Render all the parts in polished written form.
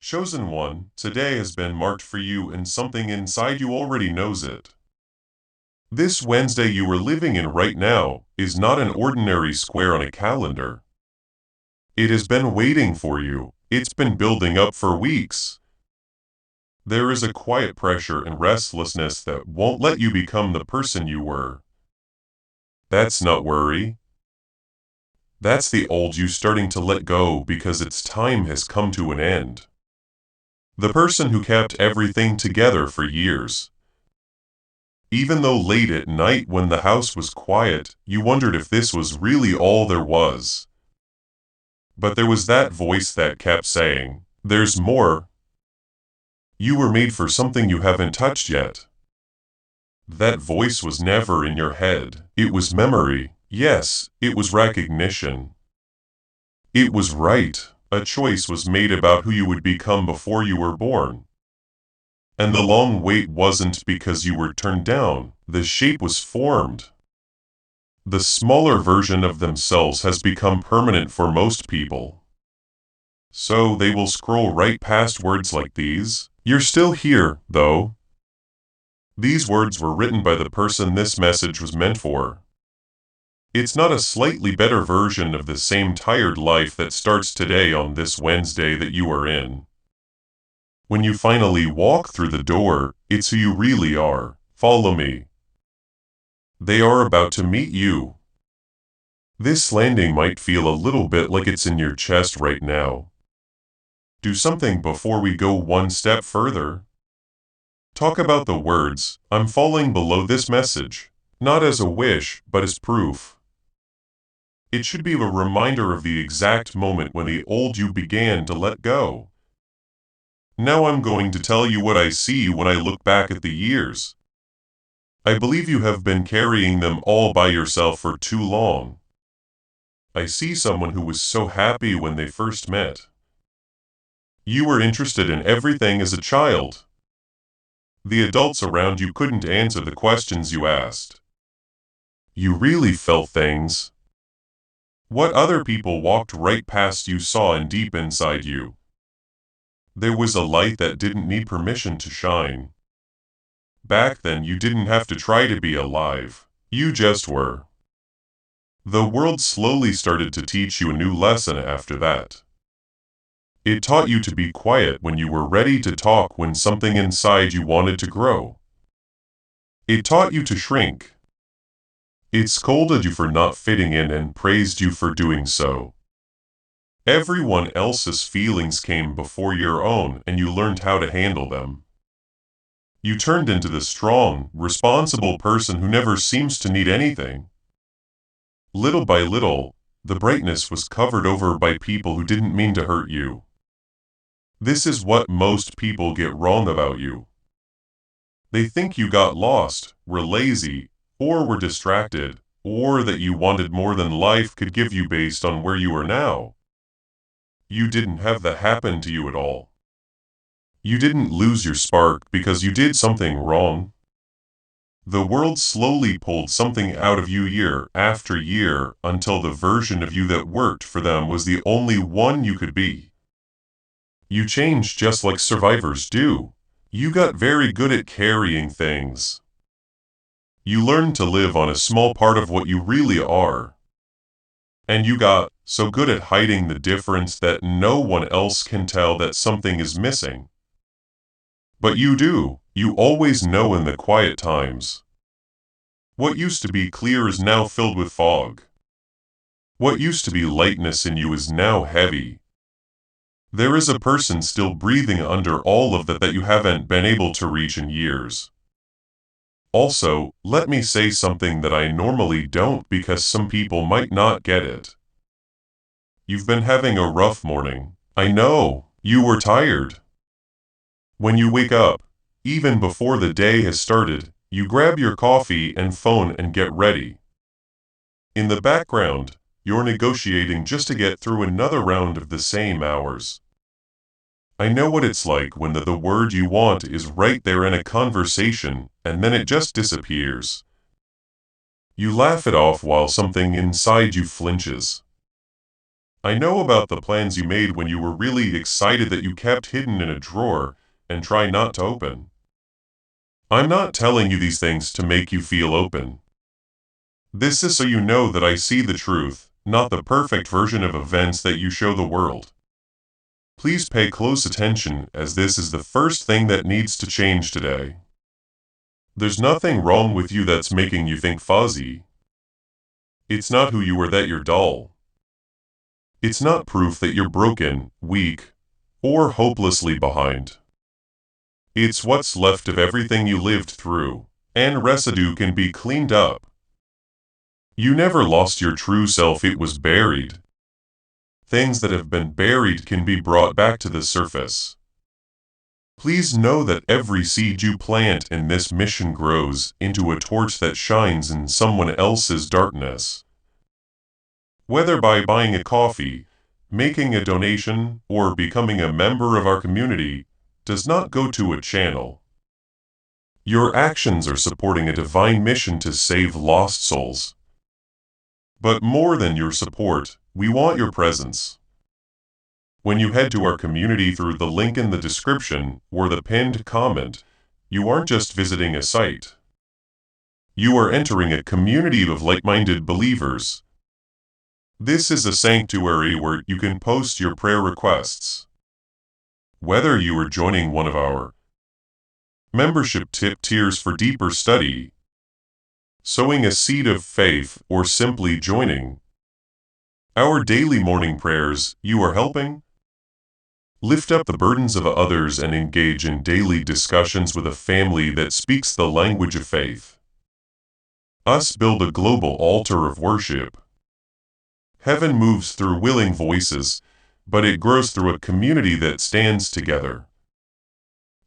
Chosen one, today has been marked for you and something inside you already knows it. This Wednesday you are living in right now is not an ordinary square on a calendar. It has been waiting for you. It's been building up for weeks. There is a quiet pressure and restlessness that won't let you become the person you were. That's not worry. That's the old you starting to let go because its time has come to an end. The person who kept everything together for years. Even though late at night when the house was quiet, you wondered if this was really all there was. But there was that voice that kept saying, "There's more. You were made for something you haven't touched yet." That voice was never in your head. It was memory. Yes, it was recognition. It was right. A choice was made about who you would become before you were born. And the long wait wasn't because you were turned down. The shape was formed. The smaller version of themselves has become permanent for most people. So they will scroll right past words like these. You're still here, though. These words were written by the person this message was meant for. It's not a slightly better version of the same tired life that starts today on this Wednesday that you are in. When you finally walk through the door, it's who you really are. Follow me. They are about to meet you. This landing might feel a little bit like it's in your chest right now. Do something before we go one step further. Talk about the words, "I'm falling below this message," not as a wish, but as proof. It should be a reminder of the exact moment when the old you began to let go. Now I'm going to tell you what I see when I look back at the years. I believe you have been carrying them all by yourself for too long. I see someone who was so happy when they first met. You were interested in everything as a child. The adults around you couldn't answer the questions you asked. You really felt things. What other people walked right past you saw in deep inside you. There was a light that didn't need permission to shine. Back then you didn't have to try to be alive. You just were. The world slowly started to teach you a new lesson after that. It taught you to be quiet when you were ready to talk when something inside you wanted to grow. It taught you to shrink. It scolded you for not fitting in and praised you for doing so. Everyone else's feelings came before your own and you learned how to handle them. You turned into the strong, responsible person who never seems to need anything. Little by little, the brightness was covered over by people who didn't mean to hurt you. This is what most people get wrong about you. They think you got lost, were lazy, or were distracted, or that you wanted more than life could give you based on where you are now. You didn't have that happen to you at all. You didn't lose your spark because you did something wrong. The world slowly pulled something out of you year after year until the version of you that worked for them was the only one you could be. You changed just like survivors do. You got very good at carrying things. You learned to live on a small part of what you really are. And you got so good at hiding the difference that no one else can tell that something is missing. But you do. You always know in the quiet times. What used to be clear is now filled with fog. What used to be lightness in you is now heavy. There is a person still breathing under all of that you haven't been able to reach in years. Also, let me say something that I normally don't because some people might not get it. You've been having a rough morning. I know, you were tired. When you wake up, even before the day has started, you grab your coffee and phone and get ready. In the background, you're negotiating just to get through another round of the same hours. I know what it's like when the word you want is right there in a conversation, and then it just disappears. You laugh it off while something inside you flinches. I know about the plans you made when you were really excited that you kept hidden in a drawer and try not to open. I'm not telling you these things to make you feel open. This is so you know that I see the truth, not the perfect version of events that you show the world. Please pay close attention, as this is the first thing that needs to change today. There's nothing wrong with you that's making you think fuzzy. It's not who you are that you're dull. It's not proof that you're broken, weak, or hopelessly behind. It's what's left of everything you lived through, and residue can be cleaned up. You never lost your true self, it was buried. Things that have been buried can be brought back to the surface. Please know that every seed you plant in this mission grows into a torch that shines in someone else's darkness. Whether by buying a coffee, making a donation, or becoming a member of our community, does not go to a channel. Your actions are supporting a divine mission to save lost souls. But more than your support, we want your presence. When you head to our community through the link in the description or the pinned comment, you aren't just visiting a site. You are entering a community of like-minded believers. This is a sanctuary where you can post your prayer requests. Whether you are joining one of our membership tiers for deeper study, sowing a seed of faith, or simply joining our daily morning prayers, you are helping lift up the burdens of others and engage in daily discussions with a family that speaks the language of faith. Us build a global altar of worship. Heaven moves through willing voices, but it grows through a community that stands together.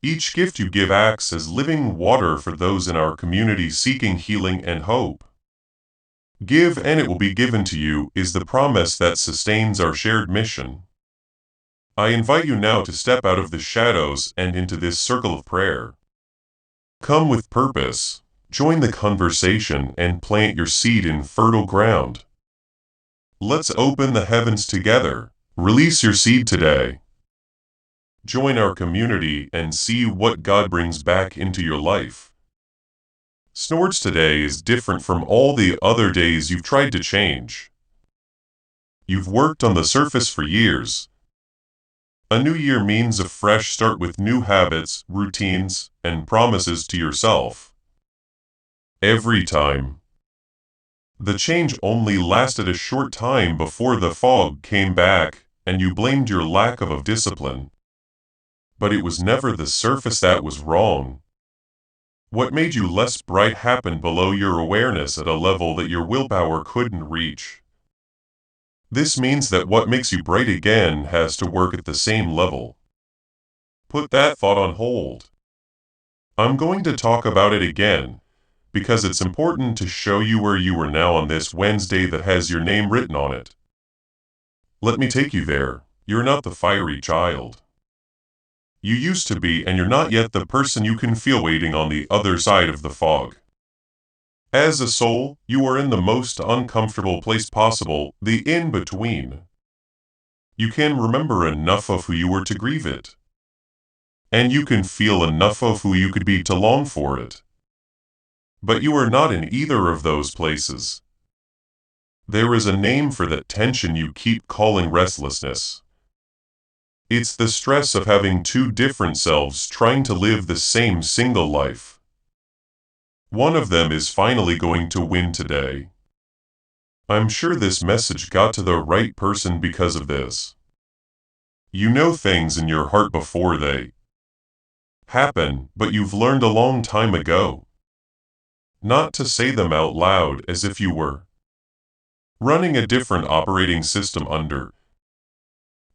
Each gift you give acts as living water for those in our community seeking healing and hope. Give and it will be given to you is the promise that sustains our shared mission. I invite you now to step out of the shadows and into this circle of prayer. Come with purpose, join the conversation and plant your seed in fertile ground. Let's open the heavens together. Release your seed today. Join our community and see what God brings back into your life. Snords today is different from all the other days you've tried to change. You've worked on the surface for years. A new year means a fresh start with new habits, routines, and promises to yourself. Every time. The change only lasted a short time before the fog came back, and you blamed your lack of discipline. But it was never the surface that was wrong. What made you less bright happened below your awareness at a level that your willpower couldn't reach. This means that what makes you bright again has to work at the same level. Put that thought on hold. I'm going to talk about it again, because it's important to show you where you are now on this Wednesday that has your name written on it. Let me take you there. You're not the fiery child you used to be, and you're not yet the person you can feel waiting on the other side of the fog. As a soul, you are in the most uncomfortable place possible, the in-between. You can remember enough of who you were to grieve it. And you can feel enough of who you could be to long for it. But you are not in either of those places. There is a name for that tension you keep calling restlessness. It's the stress of having two different selves trying to live the same single life. One of them is finally going to win today. I'm sure this message got to the right person because of this. You know things in your heart before they happen, but you've learned a long time ago not to say them out loud as if you were running a different operating system under.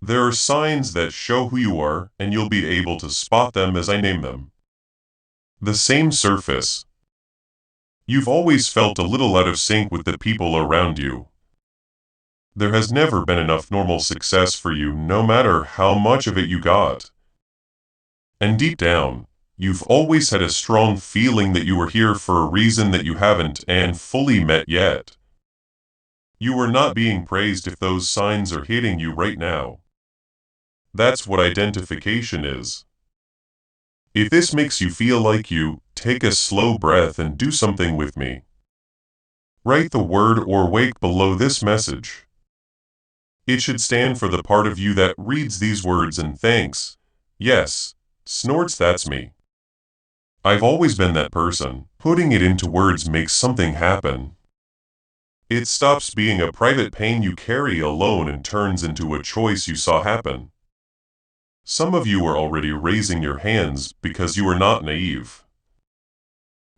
There are signs that show who you are, and you'll be able to spot them as I name them. The same surface. You've always felt a little out of sync with the people around you. There has never been enough normal success for you, no matter how much of it you got. And deep down, you've always had a strong feeling that you were here for a reason that you haven't and fully met yet. You are not being praised if those signs are hitting you right now. That's what identification is. If this makes you feel like you, take a slow breath and do something with me. Write the word or wake below this message. It should stand for the part of you that reads these words and thinks, yes, snorts, that's me. I've always been that person. Putting it into words makes something happen. It stops being a private pain you carry alone and turns into a choice you saw happen. Some of you are already raising your hands because you are not naive.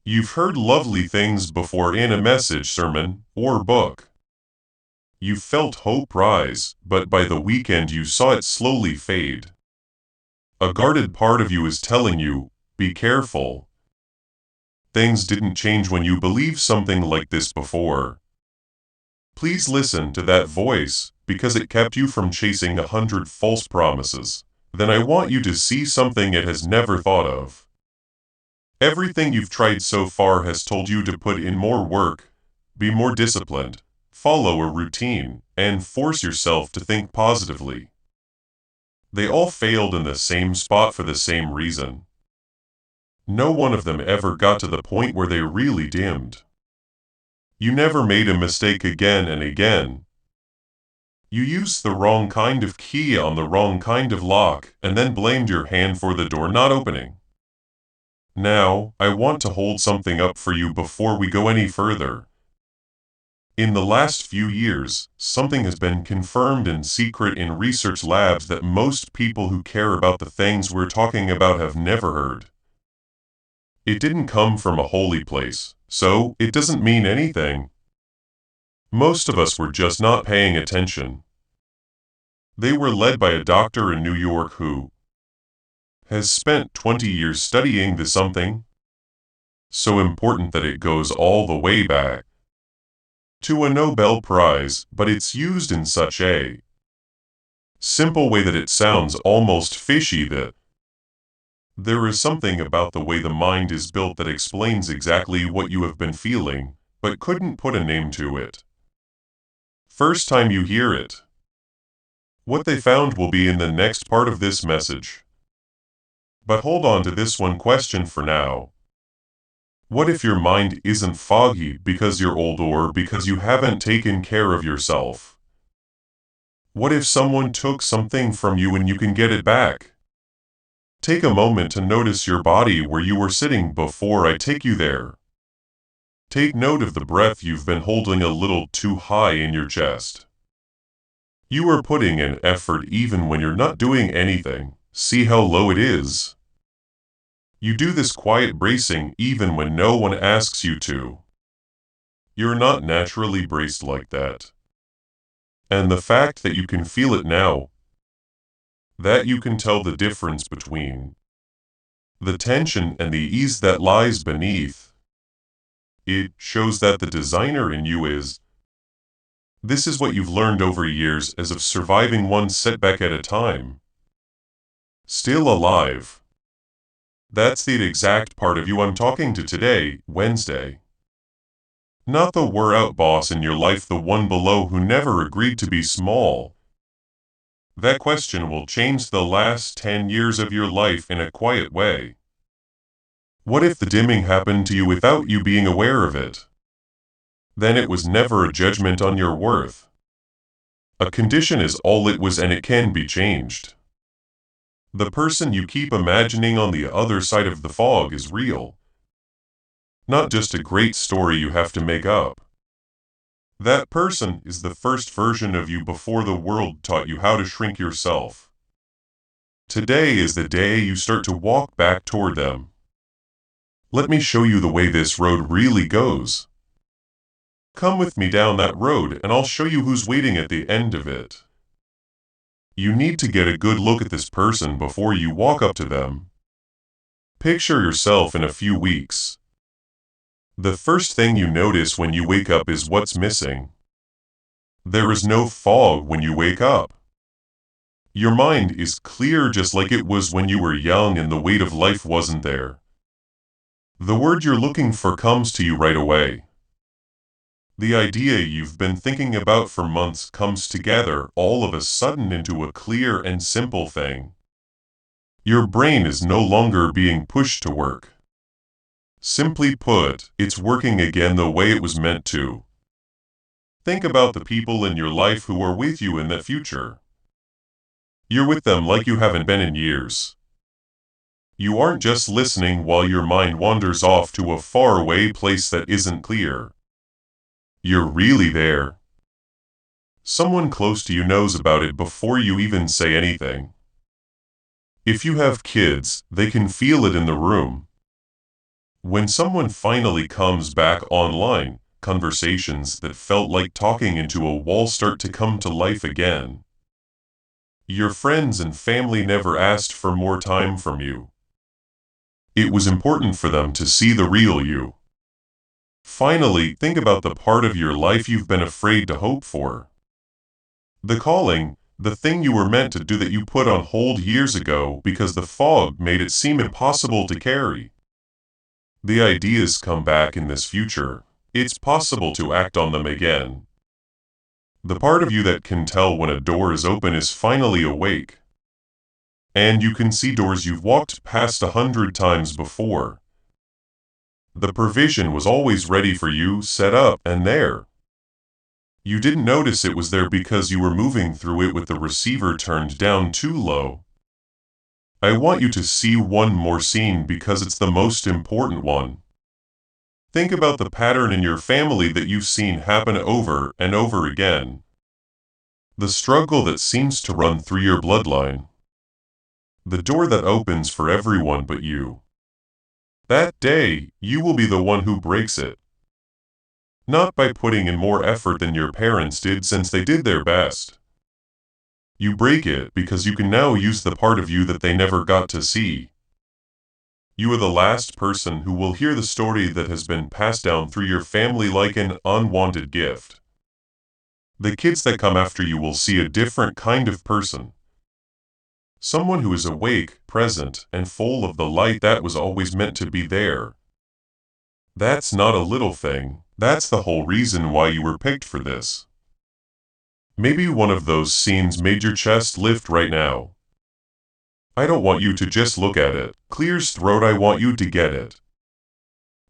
You've heard lovely things before in a message, sermon, or book. You felt hope rise, but by the weekend you saw it slowly fade. A guarded part of you is telling you, be careful. Things didn't change when you believed something like this before. Please listen to that voice, because it kept you from chasing 100 false promises. Then I want you to see something it has never thought of. Everything you've tried so far has told you to put in more work, be more disciplined, follow a routine, and force yourself to think positively. They all failed in the same spot for the same reason. No one of them ever got to the point where they really dimmed. You never made a mistake again and again. You used the wrong kind of key on the wrong kind of lock and then blamed your hand for the door not opening. Now, I want to hold something up for you before we go any further. In the last few years, something has been confirmed in secret in research labs that most people who care about the things we're talking about have never heard. It didn't come from a holy place, so it doesn't mean anything. Most of us were just not paying attention. They were led by a doctor in New York who has spent 20 years studying this something so important that it goes all the way back to a Nobel Prize, but it's used in such a simple way that it sounds almost fishy that there is something about the way the mind is built that explains exactly what you have been feeling, but couldn't put a name to it. First time you hear it. What they found will be in the next part of this message. But hold on to this one question for now. What if your mind isn't foggy because you're old or because you haven't taken care of yourself? What if someone took something from you and you can get it back? Take a moment to notice your body where you were sitting before I take you there. Take note of the breath you've been holding a little too high in your chest. You are putting in effort even when you're not doing anything. See how low it is? You do this quiet bracing even when no one asks you to. You're not naturally braced like that. And the fact that you can feel it now, that you can tell the difference between the tension and the ease that lies beneath, it shows that the designer in you is. This is what you've learned over years as of surviving one setback at a time. Still alive. That's the exact part of you I'm talking to today, Wednesday. Not the wore-out boss in your life, the one below who never agreed to be small. That question will change the last 10 years of your life in a quiet way. What if the dimming happened to you without you being aware of it? Then it was never a judgment on your worth. A condition is all it was and it can be changed. The person you keep imagining on the other side of the fog is real. Not just a great story you have to make up. That person is the first version of you before the world taught you how to shrink yourself. Today is the day you start to walk back toward them. Let me show you the way this road really goes. Come with me down that road and I'll show you who's waiting at the end of it. You need to get a good look at this person before you walk up to them. Picture yourself in a few weeks. The first thing you notice when you wake up is what's missing. There is no fog when you wake up. Your mind is clear just like it was when you were young and the weight of life wasn't there. The word you're looking for comes to you right away. The idea you've been thinking about for months comes together all of a sudden into a clear and simple thing. Your brain is no longer being pushed to work. Simply put, it's working again the way it was meant to. Think about the people in your life who are with you in the future. You're with them like you haven't been in years. You aren't just listening while your mind wanders off to a faraway place that isn't clear. You're really there. Someone close to you knows about it before you even say anything. If you have kids, they can feel it in the room. When someone finally comes back online, conversations that felt like talking into a wall start to come to life again. Your friends and family never asked for more time from you. It was important for them to see the real you. Finally, think about the part of your life you've been afraid to hope for. The calling, the thing you were meant to do that you put on hold years ago because the fog made it seem impossible to carry. The ideas come back in this future. It's possible to act on them again. The part of you that can tell when a door is open is finally awake. And you can see doors you've walked past 100 times before. The provision was always ready for you, set up and there. You didn't notice it was there because you were moving through it with the receiver turned down too low. I want you to see one more scene because it's the most important one. Think about the pattern in your family that you've seen happen over and over again. The struggle that seems to run through your bloodline. The door that opens for everyone but you. That day, you will be the one who breaks it. Not by putting in more effort than your parents did since they did their best. You break it because you can now use the part of you that they never got to see. You are the last person who will hear the story that has been passed down through your family like an unwanted gift. The kids that come after you will see a different kind of person. Someone who is awake, present, and full of the light that was always meant to be there. That's not a little thing, that's the whole reason why you were picked for this. Maybe one of those scenes made your chest lift right now. I don't want you to just look at it, clear's throat, I want you to get it.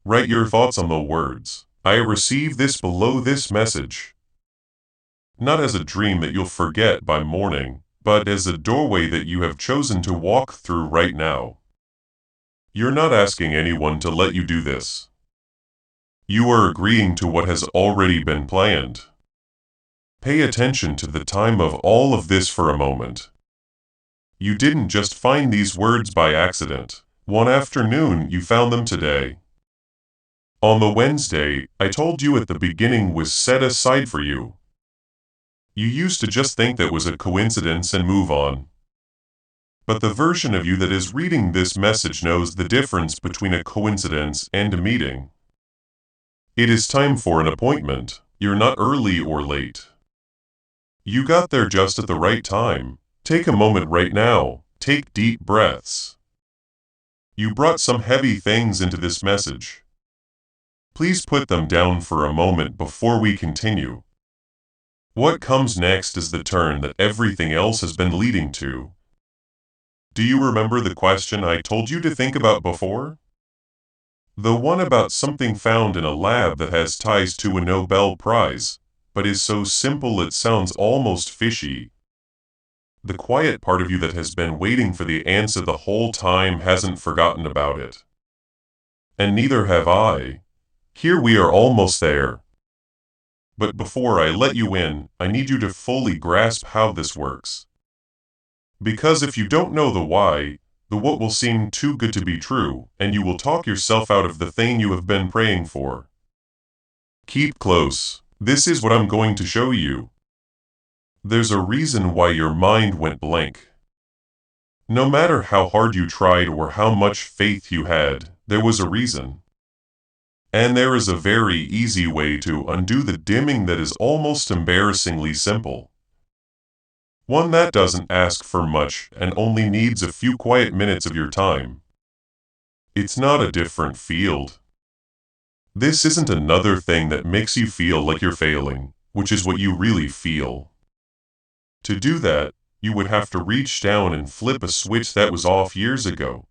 Write your thoughts on the words. I receive this below this message. Not as a dream that you'll forget by morning, but as a doorway that you have chosen to walk through right now. You're not asking anyone to let you do this. You are agreeing to what has already been planned. Pay attention to the time of all of this for a moment. You didn't just find these words by accident. One afternoon, you found them today. On the Wednesday, I told you at the beginning was set aside for you. You used to just think that was a coincidence and move on. But the version of you that is reading this message knows the difference between a coincidence and a meeting. It is time for an appointment. You're not early or late. You got there just at the right time. Take a moment right now. Take deep breaths. You brought some heavy things into this message. Please put them down for a moment before we continue. What comes next is the turn that everything else has been leading to. Do you remember the question I told you to think about before? The one about something found in a lab that has ties to a Nobel Prize, but is so simple it sounds almost fishy. The quiet part of you that has been waiting for the answer the whole time hasn't forgotten about it. And neither have I. Here we are almost there. But before I let you in, I need you to fully grasp how this works. Because if you don't know the why, the what will seem too good to be true, and you will talk yourself out of the thing you have been praying for. Keep close. This is what I'm going to show you. There's a reason why your mind went blank. No matter how hard you tried or how much faith you had, there was a reason. And there is a very easy way to undo the dimming that is almost embarrassingly simple. One that doesn't ask for much and only needs a few quiet minutes of your time. It's not a different field. This isn't another thing that makes you feel like you're failing, which is what you really feel. To do that, you would have to reach down and flip a switch that was off years ago.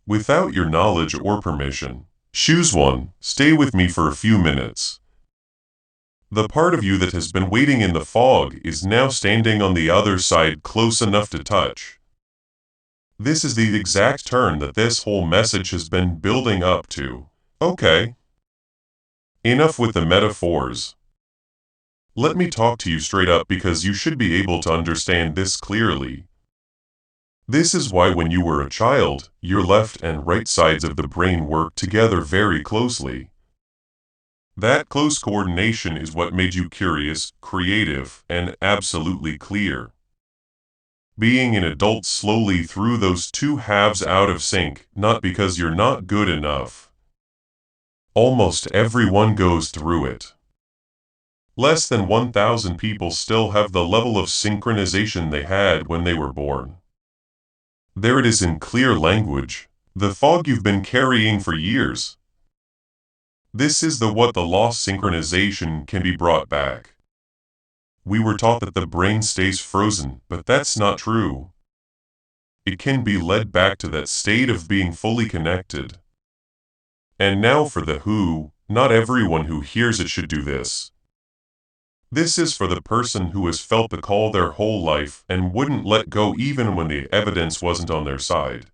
Without your knowledge or permission, choose one. Stay with me for a few minutes. The part of you that has been waiting in the fog is now standing on the other side close enough to touch. This is the exact turn that this whole message has been building up to. Okay. Enough with the metaphors. Let me talk to you straight up because you should be able to understand this clearly. This is why when you were a child, your left and right sides of the brain work together very closely. That close coordination is what made you curious, creative, and absolutely clear. Being an adult slowly threw those two halves out of sync, not because you're not good enough. Almost everyone goes through it. Less than 1,000 people still have the level of synchronization they had when they were born. There it is in clear language, the fog you've been carrying for years. This is what the lost synchronization can be brought back. We were taught that the brain stays frozen, but that's not true. It can be led back to that state of being fully connected. And now for the who, not everyone who hears it should do this. This is for the person who has felt the call their whole life and wouldn't let go even when the evidence wasn't on their side.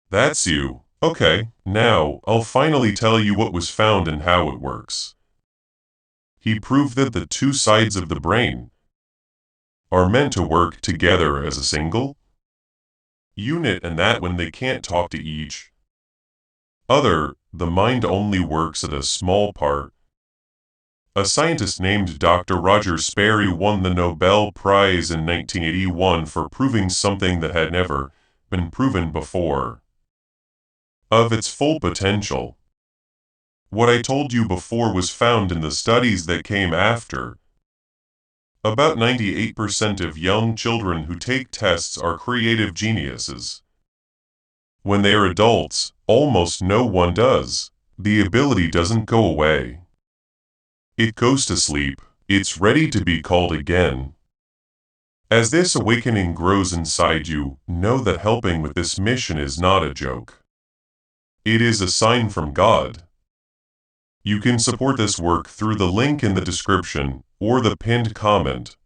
That's you. Okay, now, I'll finally tell you what was found and how it works. He proved that the two sides of the brain are meant to work together as a single unit, and that when they can't talk to each other, the mind only works at a small part. A scientist named Dr. Roger Sperry won the Nobel Prize in 1981 for proving something that had never been proven before. Of its full potential. What I told you before was found in the studies that came after. About 98% of young children who take tests are creative geniuses. When they are adults, almost no one does. The ability doesn't go away. It goes to sleep. It's ready to be called again. As this awakening grows inside you, know that helping with this mission is not a joke. It is a sign from God. You can support this work through the link in the description or the pinned comment.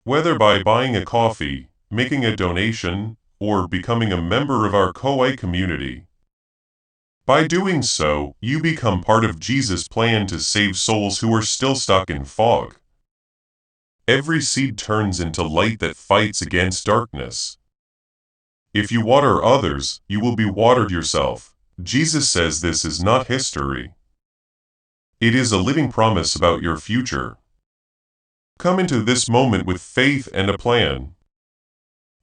Whether by buying a coffee, making a donation, or becoming a member of our Koi community. By doing so, you become part of Jesus' plan to save souls who are still stuck in fog. Every seed turns into light that fights against darkness. If you water others, you will be watered yourself. Jesus says this is not history. It is a living promise about your future. Come into this moment with faith and a plan.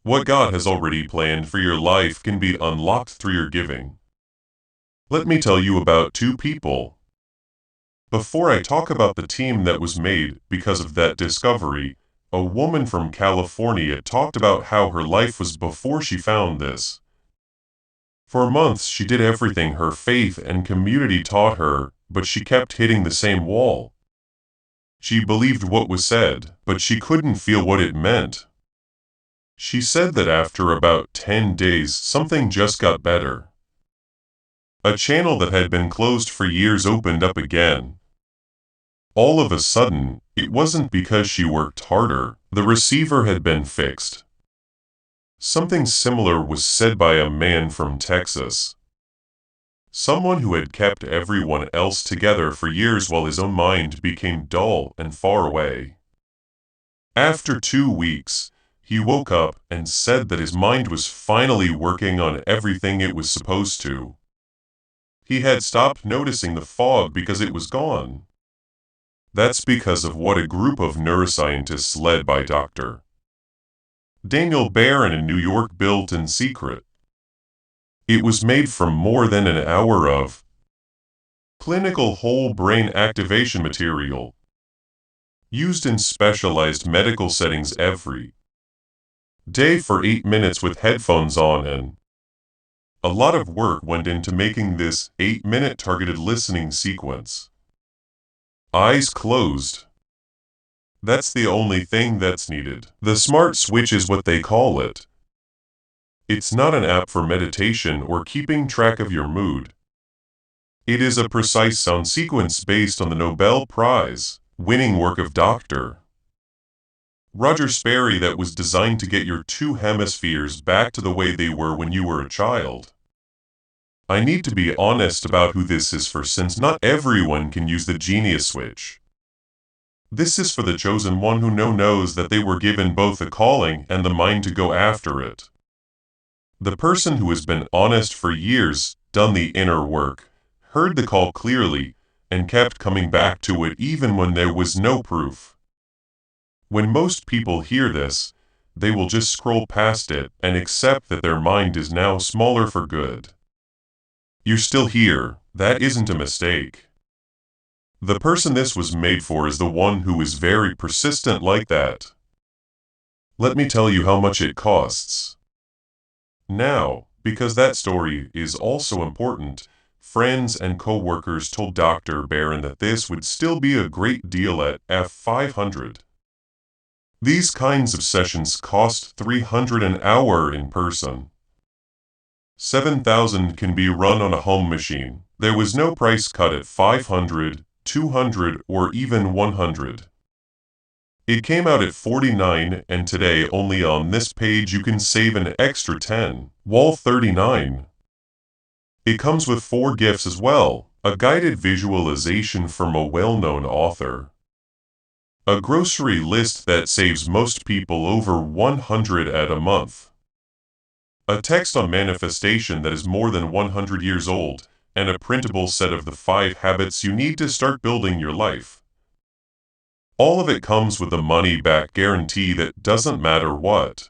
What God has already planned for your life can be unlocked through your giving. Let me tell you about two people. Before I talk about the team that was made because of that discovery, a woman from California talked about how her life was before she found this. For months she did everything her faith and community taught her, but she kept hitting the same wall. She believed what was said, but she couldn't feel what it meant. She said that after about 10 days something just got better. A channel that had been closed for years opened up again. All of a sudden, it wasn't because she worked harder, the receiver had been fixed. Something similar was said by a man from Texas. Someone who had kept everyone else together for years while his own mind became dull and far away. After 2 weeks, he woke up and said that his mind was finally working on everything it was supposed to. He had stopped noticing the fog because it was gone. That's because of what a group of neuroscientists led by Dr. Daniel Barron in New York built in secret. It was made from more than an hour of clinical whole brain activation material, used in specialized medical settings every day for 8 minutes with headphones on and A lot of work went into making this 8-minute targeted listening sequence. Eyes closed. That's the only thing that's needed. The smart switch is what they call it. It's not an app for meditation or keeping track of your mood. It is a precise sound sequence based on the Nobel Prize-winning work of Dr. Roger Sperry that was designed to get your two hemispheres back to the way they were when you were a child. I need to be honest about who this is for, since not everyone can use the genius switch. This is for the chosen one who knows that they were given both the calling and the mind to go after it. The person who has been honest for years, done the inner work, heard the call clearly, and kept coming back to it even when there was no proof. When most people hear this, they will just scroll past it and accept that their mind is now smaller for good. You're still here. That isn't a mistake. The person this was made for is the one who is very persistent like that. Let me tell you how much it costs. Now, because that story is also important, friends and co-workers told Dr. Barron that this would still be a great deal at F500. These kinds of sessions cost $300 an hour in person. 7,000 can be run on a home machine. There was no price cut at 500, 200, or even 100. It came out at $49, and today only on this page you can save an extra 10, while $39. It comes with 4 gifts as well: a guided visualization from a well-known author, a grocery list that saves most people over $100 at a month, a text on manifestation that is more than 100 years old, and a printable set of the 5 habits you need to start building your life. All of it comes with a money-back guarantee that doesn't matter what.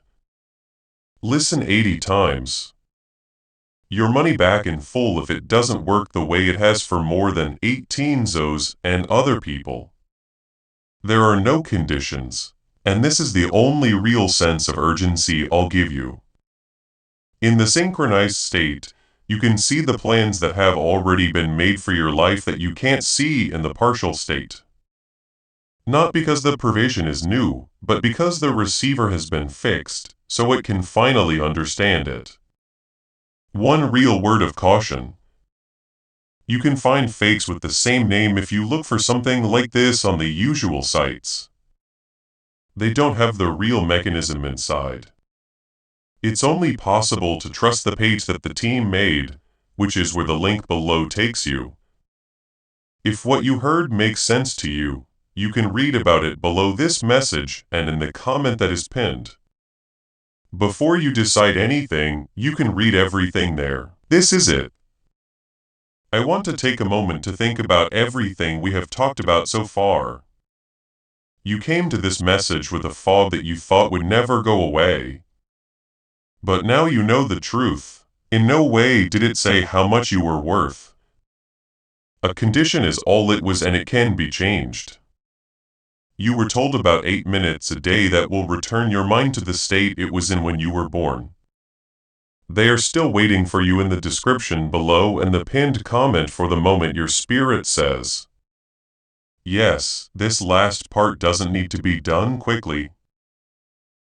Listen 80 times. Your money back in full if it doesn't work the way it has for more than 18 zoos and other people. There are no conditions, and this is the only real sense of urgency I'll give you. In the synchronized state, you can see the plans that have already been made for your life that you can't see in the partial state. Not because the provision is new, but because the receiver has been fixed, so it can finally understand it. One real word of caution. You can find fakes with the same name if you look for something like this on the usual sites. They don't have the real mechanism inside. It's only possible to trust the page that the team made, which is where the link below takes you. If what you heard makes sense to you, you can read about it below this message and in the comment that is pinned. Before you decide anything, you can read everything there. This is it. I want to take a moment to think about everything we have talked about so far. You came to this message with a fog that you thought would never go away. But now you know the truth. In no way did it say how much you were worth. A condition is all it was, and it can be changed. You were told about 8 minutes a day that will return your mind to the state it was in when you were born. They are still waiting for you in the description below and the pinned comment for the moment your spirit says, yes, this last part doesn't need to be done quickly.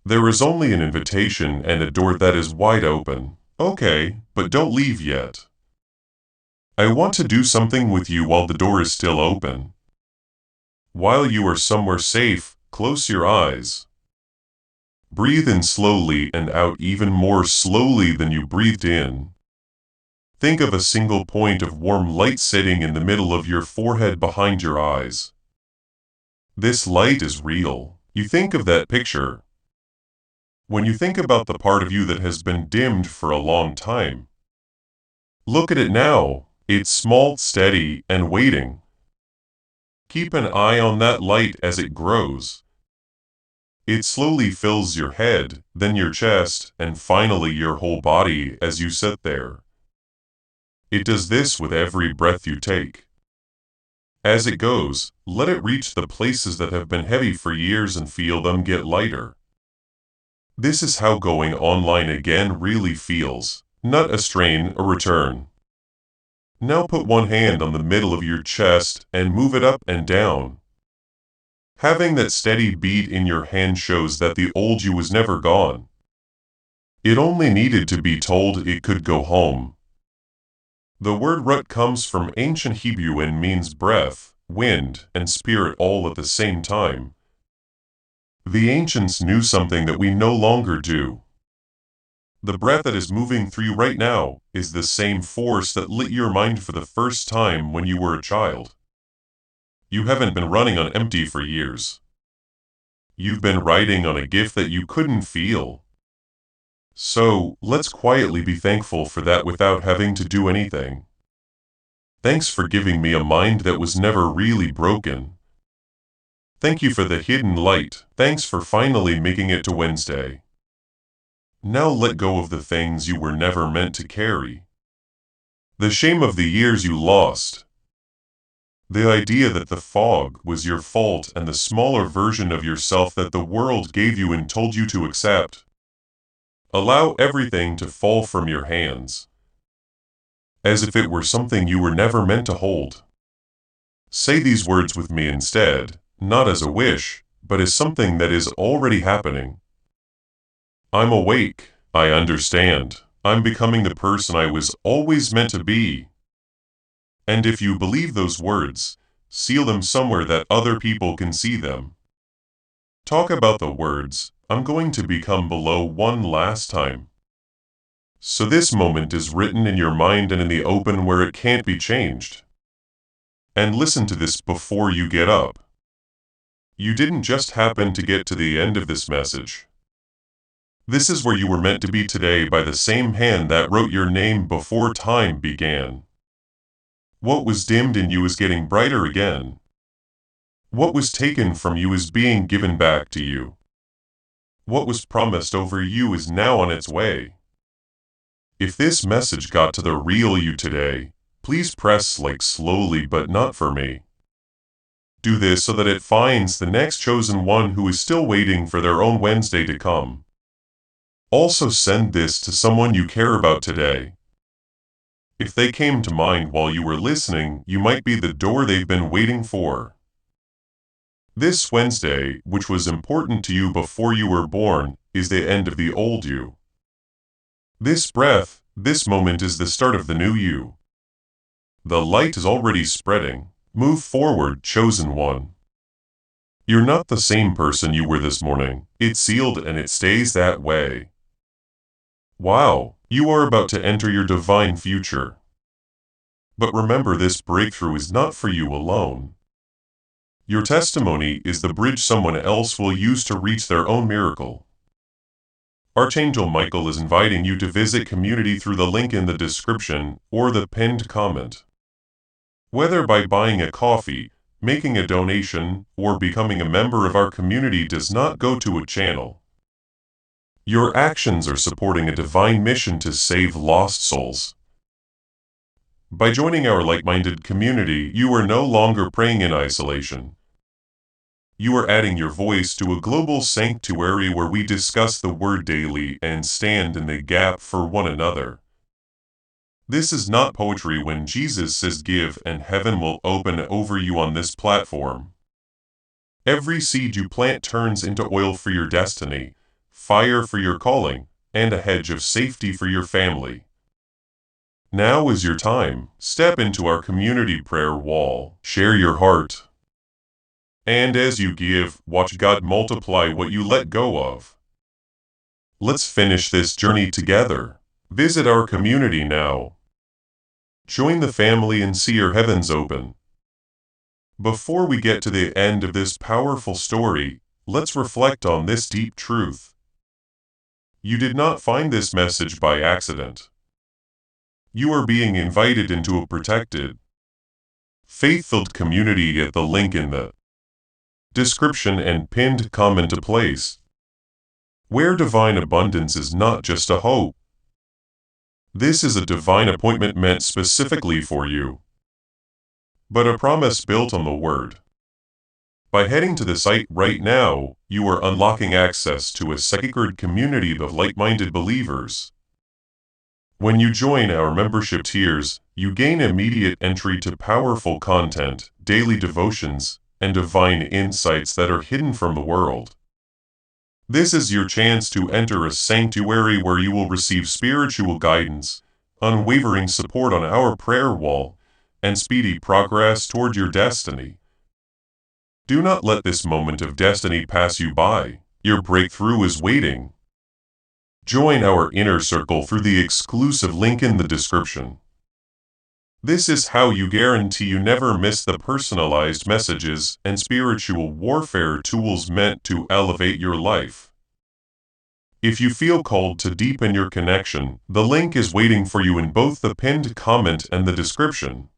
There is only an invitation and a door that is wide open. Okay, but don't leave yet. I want to do something with you while the door is still open. While you are somewhere safe, close your eyes. Breathe in slowly and out even more slowly than you breathed in. Think of a single point of warm light sitting in the middle of your forehead behind your eyes. This light is real. You think of that picture. When you think about the part of you that has been dimmed for a long time, look at it now. It's small, steady, and waiting. Keep an eye on that light as it grows. It slowly fills your head, then your chest, and finally your whole body as you sit there. It does this with every breath you take. As it goes, let it reach the places that have been heavy for years and feel them get lighter. This is how going online again really feels. not a strain, a return. Now put one hand on the middle of your chest and move it up and down. Having that steady beat in your hand shows that the old you was never gone. It only needed to be told it could go home. The word rut comes from ancient Hebrew and means breath, wind, and spirit all at the same time. The ancients knew something that we no longer do. The breath that is moving through you right now is the same force that lit your mind for the first time when you were a child. You haven't been running on empty for years. You've been riding on a gift that you couldn't feel. So, let's quietly be thankful for that without having to do anything. Thanks for giving me a mind that was never really broken. Thank you for the hidden light. Thanks for finally making it to Wednesday. Now let go of the things you were never meant to carry. The shame of the years you lost. The idea that the fog was your fault and the smaller version of yourself that the world gave you and told you to accept. Allow everything to fall from your hands, as if it were something you were never meant to hold. Say these words with me instead, not as a wish, but as something that is already happening. I'm awake, I understand, I'm becoming the person I was always meant to be. And if you believe those words, seal them somewhere that other people can see them. Talk about the words, I'm going to become below one last time. So this moment is written in your mind and in the open where it can't be changed. And listen to this before you get up. You didn't just happen to get to the end of this message. This is where you were meant to be today by the same hand that wrote your name before time began. What was dimmed in you is getting brighter again. What was taken from you is being given back to you. What was promised over you is now on its way. If this message got to the real you today, please press like slowly but not for me. Do this so that it finds the next chosen one who is still waiting for their own Wednesday to come. Also send this to someone you care about today. If they came to mind while you were listening, you might be the door they've been waiting for. This Wednesday, which was important to you before you were born, is the end of the old you. This breath, this moment is the start of the new you. The light is already spreading. Move forward, chosen one. You're not the same person you were this morning. It's sealed and it stays that way. Wow, you are about to enter your divine future. But remember, this breakthrough is not for you alone. Your testimony is the bridge someone else will use to reach their own miracle. Archangel Michael is inviting you to visit community through the link in the description or the pinned comment. Whether by buying a coffee, making a donation, or becoming a member of our community does not go to a channel. Your actions are supporting a divine mission to save lost souls. By joining our like-minded community, you are no longer praying in isolation. You are adding your voice to a global sanctuary where we discuss the Word daily and stand in the gap for one another. This is not poetry when Jesus says give and heaven will open over you on this platform. Every seed you plant turns into oil for your destiny, fire for your calling, and a hedge of safety for your family. Now is your time. Step into our community prayer wall. Share your heart. And as you give, watch God multiply what you let go of. Let's finish this journey together. Visit our community now. Join the family and see your heavens open. Before we get to the end of this powerful story, let's reflect on this deep truth. You did not find this message by accident. You are being invited into a protected, faith-filled community at the link in the description and pinned comment place, where divine abundance is not just a hope. This is a divine appointment meant specifically for you, but a promise built on the Word. By heading to the site right now, you are unlocking access to a sacred community of like-minded believers. When you join our membership tiers, you gain immediate entry to powerful content, daily devotions, and divine insights that are hidden from the world. This is your chance to enter a sanctuary where you will receive spiritual guidance, unwavering support on our prayer wall, and speedy progress toward your destiny. Do not let this moment of destiny pass you by. Your breakthrough is waiting. Join our inner circle through the exclusive link in the description. This is how you guarantee you never miss the personalized messages and spiritual warfare tools meant to elevate your life. If you feel called to deepen your connection, the link is waiting for you in both the pinned comment and the description.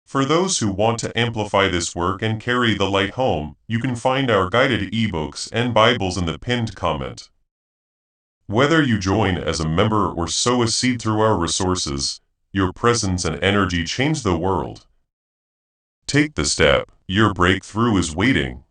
For those who want to amplify this work and carry the light home, you can find our guided ebooks and Bibles in the pinned comment. Whether you join as a member or sow a seed through our resources, your presence and energy change the world. Take the step. Your breakthrough is waiting.